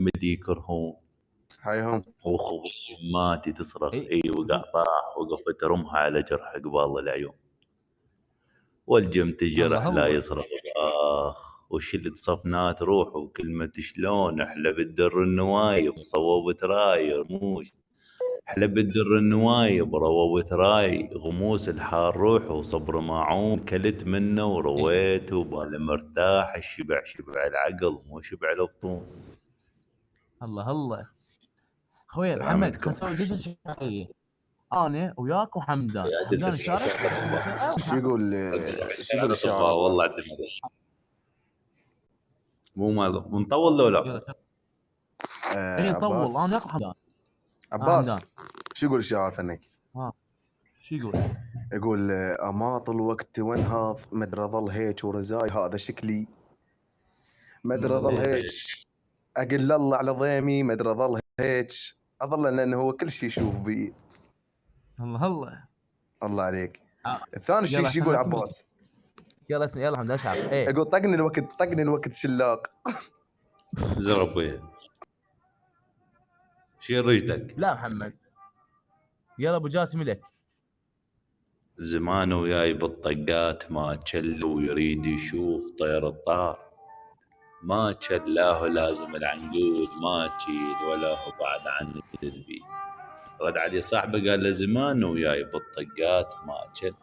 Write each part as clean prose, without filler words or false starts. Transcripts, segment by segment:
مديكرهم حيهم وخو ماتي تصرخ إيه. اي وقع طاح وقفت رمها على جرح قبال العيون والجم تجرح الله لا الله. يصرخ باخ وشلت صفنات روح وكلمة شلون احلى بالدر النوايب صوبت راي رموش احلى بالدر النوايب روبت راي غموس الحار روح وصبر ماعون كلت منه ورويت وبال مرتاح الشبع شبع العقل مو شبع البطون. الله الله. خويا محمد سلامتكم. كان نسوي جيش الشعريه انا وياك وحمدان. يا حمدان جلسة يشارك. شو يقول الشعر والله عباس؟ مو مال مطول لو لا؟ يلا اي نطول انا عباس وياك وحمدان. عباس حمدان شو يقول الشعر فنك؟ شو يقول؟ يقول اماطل وقت وانهض مدري ظل هيك ورزاي هذا شكلي مدري ظل هيك اقل الله على ضيمي مدري ظل هيك اظل لانه هو كل شيء يشوف بي. الله الله. الله عليك. الثاني شيء شو يقول عباس؟ يلا اسمع يلا حمدان اشعر. ايه يقول طقني الوقت شلاق. زرب وياه شيل رجلك. لا محمد يلا ابو جاسم لك. زمان وياي بالطقات ما تشل ويريد يشوف طير الطار ما تشلاه لازم العنقود ما تشيل ولا هو بعد عن الذبي. رد علي صاحبه قال له زمان وياي بالطقات ما تشل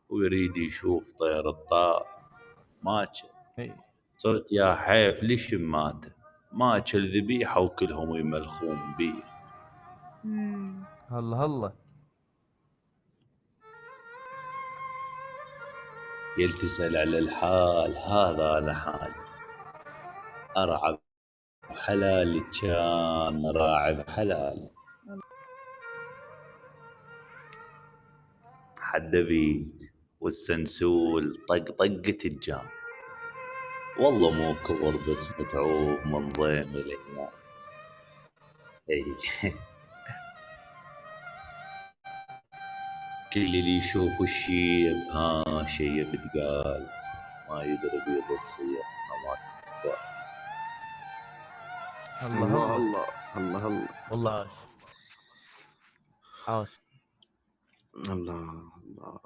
ويريد يشوف طير الطار ما تشل ايه صرت يا حيف ليش ماته ما تشل ذبيحه وكلهم يملخون بيه. الله الله. يلتسل على الحال هذا لحال أرعى بحلال كان راعي بحلال حدبيت والسنسول طق طقة الجام والله مو كبر بس متعوب من ضيم الأيام. اي كل اللي يشوف الشيب شيب تقال ما يدري بيض الصيح ما الله الله الله الله والله عاش الله الله.